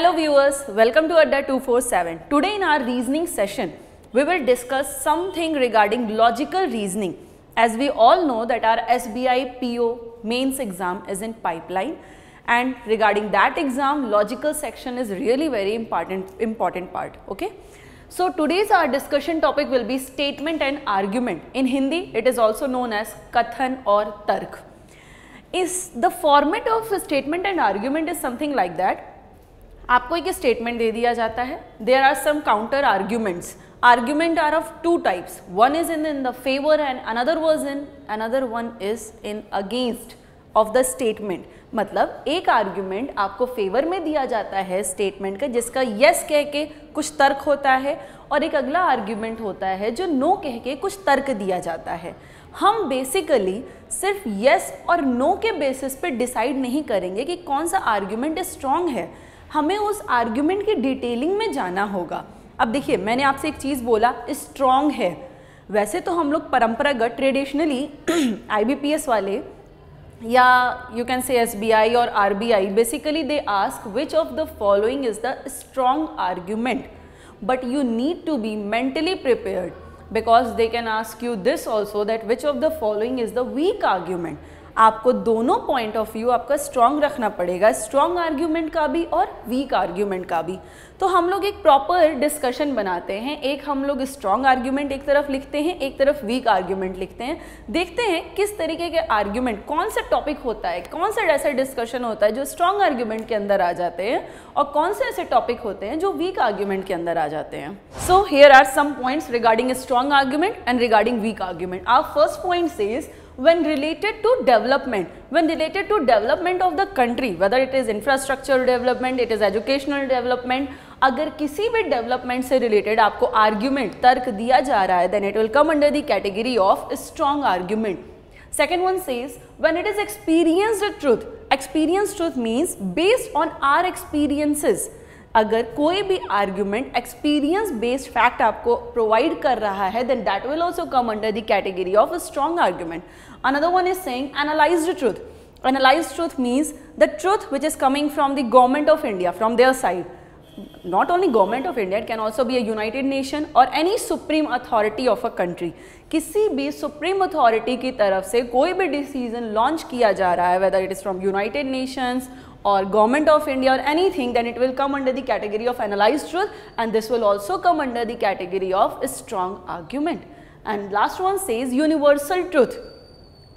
Hello viewers, welcome to Adda 247. Today in our reasoning session, we will discuss something regarding logical reasoning. As we all know that our SBI PO mains exam is in pipeline, and regarding that exam, logical section is really very important part. Okay. So today's our discussion topic will be statement and argument. In Hindi, it is also known as Kathan or Tark. The format of statement and argument is something like that. आपको एक statement दे दिया जाता है, there are some counter arguments. Argument are of two types, one is in the favour and another one is in against of the statement. मतलब एक argument आपको favour में दिया जाता है स्टेटमेंट का, जिसका यस कह के कुछ तर्क होता है, और एक अगला आर्ग्यूमेंट होता है जो नो कह के कुछ तर्क दिया जाता है. हम बेसिकली सिर्फ यस और नो के बेसिस पे डिसाइड नहीं करेंगे कि कौन सा आर्ग्यूमेंट स्ट्रॉन्ग है, हमें उस आर्ग्यूमेंट की डिटेलिंग में जाना होगा. अब देखिए, मैंने आपसे एक चीज़ बोला स्ट्रॉन्ग है. वैसे तो हम लोग परंपरागत ट्रेडिशनली IBPS वाले या यू कैन से SBI और RBI, basically they ask which of the following is the strong argument, but you need to be mentally prepared because they can ask you this also that which of the following is the weak argument. आपको दोनों point of view आपका strong रखना पड़ेगा, strong argument का भी और week argument का भी. तो हम लोग एक प्रॉपर डिस्कशन बनाते हैं. एक हम लोग स्ट्रॉन्ग आर्ग्यूमेंट एक तरफ लिखते हैं, एक तरफ वीक आर्ग्यूमेंट लिखते हैं. देखते हैं किस तरीके के आर्ग्यूमेंट, कौन सा टॉपिक होता है, कौन सा ऐसा डिस्कशन होता है जो स्ट्रॉन्ग आर्ग्यूमेंट के अंदर आ जाते हैं, और कौन से ऐसे टॉपिक होते हैं जो वीक आर्ग्यूमेंट के अंदर आ जाते हैं. So here are some points regarding strong argument and regarding weak argument. Our first point says when related to development of the country, whether it is infrastructural development, it is educational development, अगर किसी भी development से related आपको argument तर्क दिया जा रहा है, then it will come under the category of strong argument. Second one says when it is experienced truth means based on our experiences. अगर कोई भी आर्ग्यूमेंट एक्सपीरियंस बेस्ड फैक्ट आपको प्रोवाइड कर रहा है, then that will also come under the category of strong argument. Another one is saying analysed truth. Analysed truth means the truth which is coming from the government of India, from their side. Not only government of India, it can also be a United Nation or any supreme authority of a country. किसी भी supreme authority की तरफ से कोई भी decision launch किया जा रहा है, whether it is from United Nations or government of India or anything, then it will come under the category of analyzed truth, and this will also come under the category of strong argument. And last one says universal truth.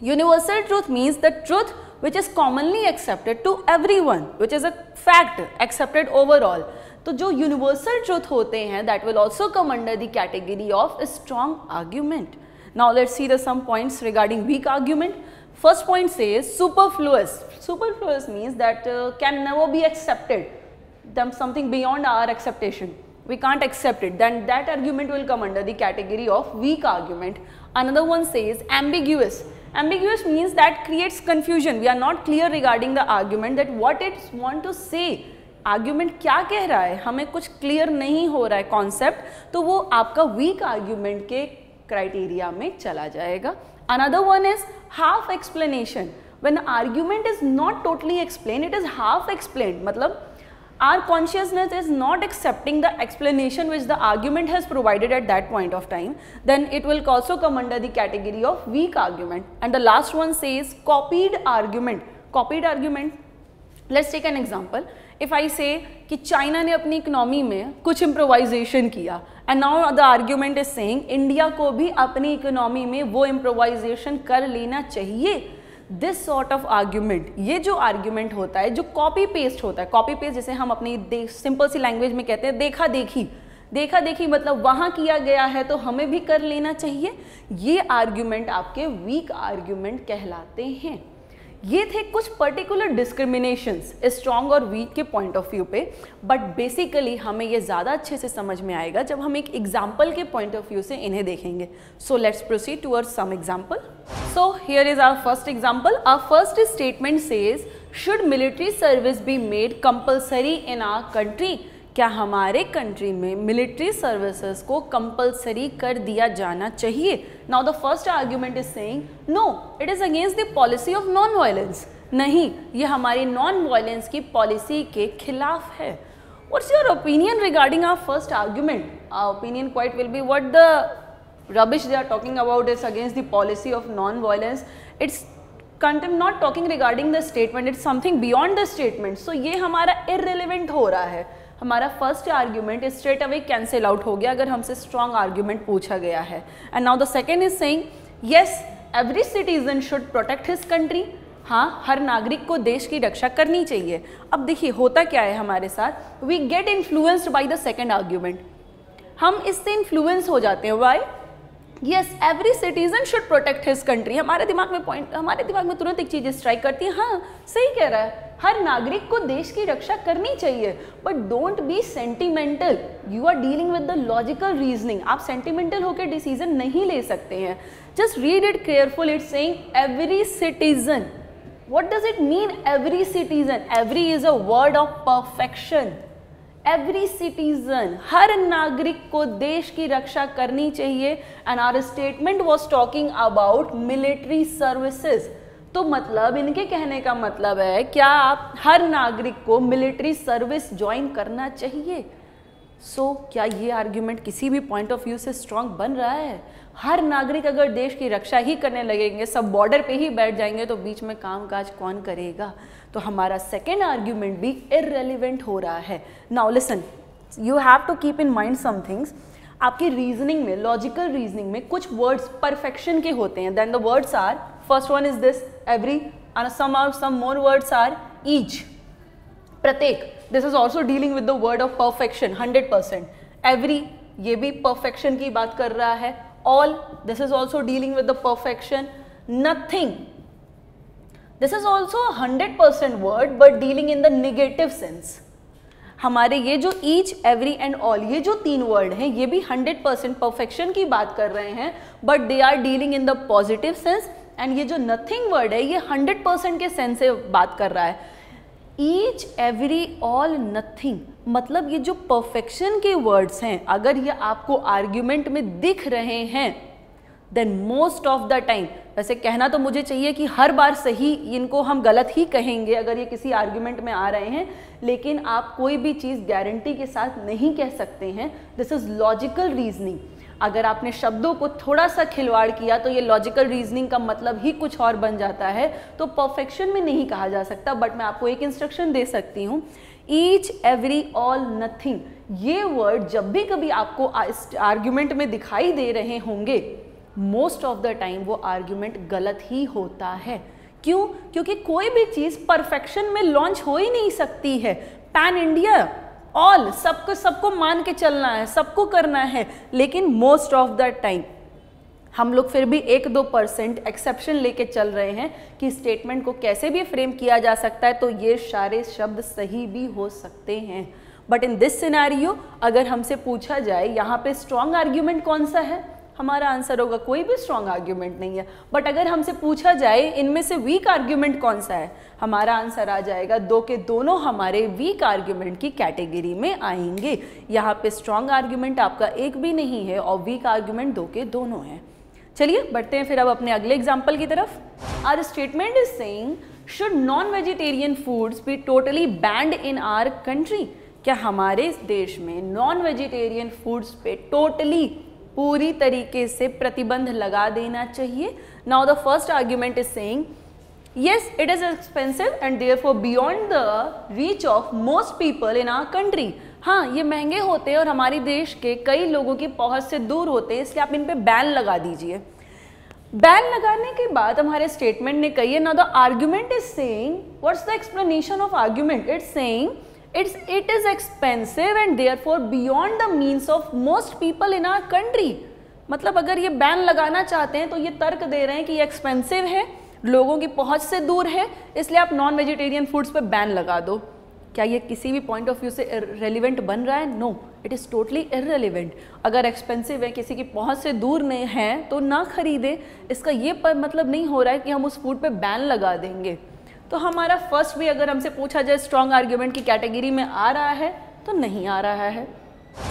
Universal truth means the truth which is commonly accepted to everyone, which is a fact accepted overall. तो जो universal truth होते हैं, that will also come under the category of strong argument. Now let's see the some points regarding weak argument. First point says superfluous. Superfluous means that can never be accepted, them something beyond our acceptation, we can't accept it, then that argument will come under the category of weak argument. Another one says ambiguous. Ambiguous means that creates confusion, we are not clear regarding the argument that what it want to say. Argument क्या कह रहा है, हमें कुछ clear नहीं हो रहा है कॉन्सेप्ट, तो वो आपका वीक आर्ग्यूमेंट के क्राइटेरिया में चला जाएगा. Another one is half explanation. When argument is not totally explained, it is half explained. मतलब our consciousness is not accepting the explanation which the argument has provided at that point of time, then it will also come under the category of weak argument. And the last one says copied argument. Copied argument, let's take an example. If I say कि China ने अपनी economy में कुछ improvisation किया, and now the argument is saying India को भी अपनी economy में वो इम्प्रोवाइजेशन कर लेना चाहिए. दिस सॉर्ट ऑफ आर्ग्यूमेंट, ये जो आर्ग्यूमेंट होता है जो कॉपी पेस्ट होता है, कॉपी पेस्ट जिसे हम अपनी सिंपल सी लैंग्वेज में कहते हैं देखा देखी मतलब वहाँ किया गया है तो हमें भी कर लेना चाहिए, ये आर्ग्यूमेंट आपके वीक आर्ग्यूमेंट कहलाते हैं. ये थे कुछ पर्टिकुलर डिस्क्रिमिनेशंस स्ट्रॉन्ग और वीक के पॉइंट ऑफ व्यू पे, बट बेसिकली हमें ये ज़्यादा अच्छे से समझ में आएगा जब हम एक एग्जाम्पल के पॉइंट ऑफ व्यू से इन्हें देखेंगे. So let's proceed towards some example. So here is our first example. Our first statement says should military service be made compulsory in our country. क्या हमारे कंट्री में मिलिट्री सर्विसेज को compulsory कर दिया जाना चाहिए? Now the first argument is saying no, it is against the policy of non violence. नहीं, ये हमारी नॉन वायलेंस की पॉलिसी के खिलाफ है. What's your opinion regarding our first argument? Our opinion quite will be what the rubbish they are talking about is against the policy of non-violence. It's content not talking regarding the statement, it's something beyond the statement. So ये हमारा irrelevant हो रहा है. हमारा first argument straight away cancel out हो गया अगर हमसे स्ट्रॉन्ग आर्ग्यूमेंट पूछा गया है. And now the second is saying yes every citizen should protect his country. हाँ, हर नागरिक को देश की रक्षा करनी चाहिए. अब देखिए होता क्या है हमारे साथ, we get influenced by the second argument. हम इससे इन्फ्लुएंस हो जाते हैं. Why? Yes every citizen should protect his country. हमारे दिमाग में तुरंत एक चीज स्ट्राइक करती है, हाँ सही कह रहा है, हर नागरिक को देश की रक्षा करनी चाहिए. But don't be sentimental, you are dealing with the logical reasoning. आप सेंटिमेंटल होकर डिसीजन नहीं ले सकते हैं. Just read it careful. It's saying every citizen. What does it mean every citizen? Every is a word of perfection. Every citizen, हर नागरिक को देश की रक्षा करनी चाहिए. And our statement was talking about military services. तो मतलब इनके कहने का मतलब है क्या आप हर नागरिक को मिलिट्री सर्विस ज्वाइन करना चाहिए. क्या ये आर्ग्यूमेंट किसी भी पॉइंट ऑफ व्यू से स्ट्रॉन्ग बन रहा है? हर नागरिक अगर देश की रक्षा ही करने लगेंगे, सब बॉर्डर पे ही बैठ जाएंगे, तो बीच में कामकाज कौन करेगा? तो हमारा सेकेंड आर्ग्यूमेंट भी इररेलेवेंट हो रहा है. Now listen, you have to keep in mind some things. आपकी रीजनिंग में, लॉजिकल रीजनिंग में कुछ वर्ड्स परफेक्शन के होते हैं. Then the words are, first one is this every, and some more words are each, प्रत्येक. This is also dealing with the word of perfection 100%. Every, ये भी परफेक्शन की बात कर रहा है. All, this is also dealing with the perfection. Nothing, this is also a 100% word but dealing in the negative sense. हमारे ये जो each, every and all, ये जो तीन वर्ड हैं, ये भी 100% perfection की बात कर रहे हैं, but they are dealing in the positive sense. and ये जो nothing वर्ड है, ये 100% के सेंस से बात कर रहा है. ईच, एवरी, ऑल, नथिंग, मतलब ये जो परफेक्शन के वर्ड्स हैं, अगर ये आपको आर्ग्यूमेंट में दिख रहे हैं, then most of the time, वैसे कहना तो मुझे चाहिए कि हर बार सही, इनको हम गलत ही कहेंगे अगर ये किसी आर्ग्यूमेंट में आ रहे हैं, लेकिन आप कोई भी चीज़ गारंटी के साथ नहीं कह सकते हैं. This is logical reasoning. अगर आपने शब्दों को थोड़ा सा खिलवाड़ किया तो ये लॉजिकल रीजनिंग का मतलब ही कुछ और बन जाता है. तो परफेक्शन में नहीं कहा जा सकता. बट मैं आपको एक इंस्ट्रक्शन दे सकती हूँ, ईच, एवरी, ऑल, नथिंग, ये वर्ड जब भी कभी आपको आर्ग्यूमेंट में दिखाई दे रहे होंगे, मोस्ट ऑफ द टाइम वो आर्ग्यूमेंट गलत ही होता है. क्यों? क्योंकि कोई भी चीज़ परफेक्शन में लॉन्च हो ही नहीं सकती है. पैन इंडिया, ऑल, सबको मान के चलना है, सबको करना है, लेकिन मोस्ट ऑफ द टाइम हम लोग फिर भी 1-2% एक्सेप्शन लेके चल रहे हैं कि स्टेटमेंट को कैसे भी फ्रेम किया जा सकता है, तो ये सारे शब्द सही भी हो सकते हैं. बट इन दिस सिनेरियो अगर हमसे पूछा जाए यहाँ पे स्ट्रॉन्ग आर्ग्यूमेंट कौन सा है, हमारा आंसर होगा कोई भी स्ट्रॉन्ग आर्ग्यूमेंट नहीं है. बट अगर हमसे पूछा जाए इनमें से वीक आर्ग्यूमेंट कौन सा है, हमारा आंसर आ जाएगा दो के दोनों हमारे वीक आर्ग्यूमेंट की कैटेगरी में आएंगे. यहाँ पे स्ट्रॉन्ग आर्ग्यूमेंट आपका एक भी नहीं है और वीक आर्ग्यूमेंट दो के दोनों हैं. चलिए बढ़ते हैं फिर अब अपने अगले एग्जाम्पल की तरफ. Our statement is saying should non vegetarian foods be totally banned in our country. क्या हमारे देश में नॉन वेजिटेरियन फूड्स पे टोटली, पूरी तरीके से प्रतिबंध लगा देना चाहिए? Now the first argument is saying yes, it is expensive and therefore beyond the reach of most people in our country. हाँ, ये महंगे होते हैं और हमारे देश के कई लोगों की पहुंच से दूर होते हैं, इसलिए आप इन पे बैन लगा दीजिए. बैन लगाने के बाद हमारे स्टेटमेंट ने कही है, now the argument is saying, what's the explanation of argument? It's saying it is expensive and therefore beyond the means of most people in our country. मतलब अगर ये बैन लगाना चाहते हैं तो ये तर्क दे रहे हैं कि ये एक्सपेंसिव है, लोगों की पहुंच से दूर है, इसलिए आप नॉन वेजिटेरियन फूड्स पे बैन लगा दो. क्या ये किसी भी पॉइंट ऑफ व्यू से रेलिवेंट बन रहा है? No, it is totally irrelevant. अगर एक्सपेंसिव है, किसी की पहुंच से दूर नहीं है तो ना खरीदे. इसका ये मतलब नहीं हो रहा है कि हम उस फूड पे बैन लगा देंगे. तो हमारा फर्स्ट भी अगर हमसे पूछा जाए स्ट्रॉन्ग आर्ग्यूमेंट की कैटेगरी में आ रहा है तो नहीं आ रहा है.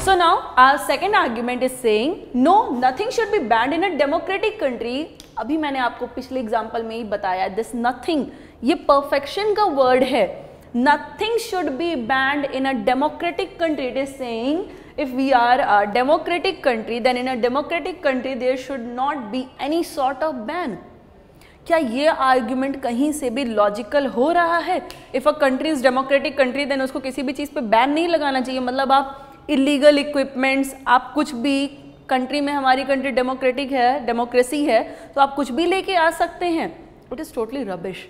So now our second argument is saying no, nothing should be banned in a democratic country. अभी मैंने आपको पिछले एग्जाम्पल में ही बताया, दिस नथिंग, ये परफेक्शन का वर्ड है. Nothing should be banned in a democratic country. It is saying if we are a democratic country, then in a democratic country there should not be any sort of ban. क्या ये argument कहीं से भी logical हो रहा है? If a country is democratic country then उसको किसी भी चीज़ पे बैन नहीं लगाना चाहिए। मतलब आप इलीगल इक्विपमेंट्स, आप कुछ भी, कंट्री में, हमारी कंट्री डेमोक्रेटिक है, डेमोक्रेसी है, तो आप कुछ भी लेके आ सकते हैं। It is totally rubbish.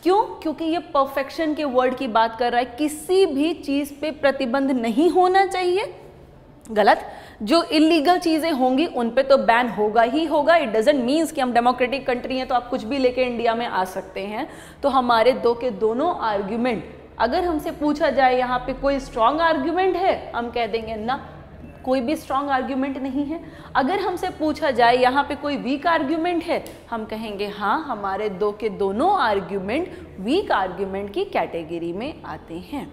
क्यों? क्योंकि ये परफेक्शन के वर्ड की बात कर रहा है। किसी भी चीज़ पे प्रतिबंध नहीं होना चाहिए। गलत। जो इलीगल चीज़ें होंगी उन पे तो बैन होगा ही होगा। इट डजंट मीन्स कि हम डेमोक्रेटिक कंट्री हैं तो आप कुछ भी लेके इंडिया में आ सकते हैं। तो हमारे दो के दोनों आर्ग्यूमेंट, अगर हमसे पूछा जाए यहाँ पे कोई स्ट्रॉन्ग आर्ग्यूमेंट है, हम कह देंगे ना, कोई भी स्ट्रॉन्ग आर्ग्यूमेंट नहीं है। अगर हमसे पूछा जाए यहाँ पे कोई वीक आर्ग्यूमेंट है, हम कहेंगे हाँ, हमारे दो के दोनों आर्ग्यूमेंट वीक आर्ग्यूमेंट की कैटेगरी में आते हैं।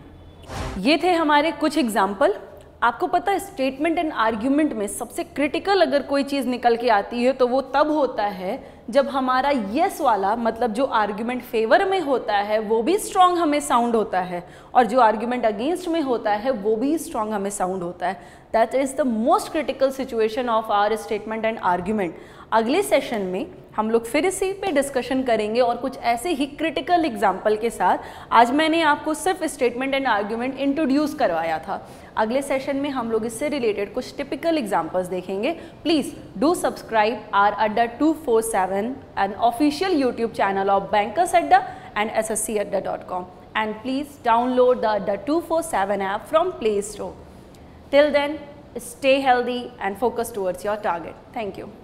ये थे हमारे कुछ एग्जाम्पल। आपको पता है स्टेटमेंट एंड आर्ग्यूमेंट में सबसे क्रिटिकल अगर कोई चीज़ निकल के आती है तो वो तब होता है जब हमारा येस वाला, मतलब जो आर्ग्यूमेंट फेवर में होता है वो भी स्ट्रॉन्ग हमें साउंड होता है, और जो आर्ग्यूमेंट अगेंस्ट में होता है वो भी स्ट्रॉन्ग हमें साउंड होता है। That is the most critical situation of our statement and argument. अगले सेशन में हम लोग फिर इसी पे डिस्कशन करेंगे और कुछ ऐसे ही क्रिटिकल एग्जाम्पल के साथ। आज मैंने आपको सिर्फ स्टेटमेंट एंड आर्ग्यूमेंट इंट्रोड्यूस करवाया था। अगले सेशन में हम लोग इससे रिलेटेड कुछ टिपिकल एग्जाम्पल्स देखेंगे। प्लीज़ डू सब्सक्राइब आर अड्डा 247 an official YouTube channel of bankers अड्डा and sscadda.com, and please download the Adda 247 app from Play Store. Till then, stay healthy and focus towards your target. Thank you.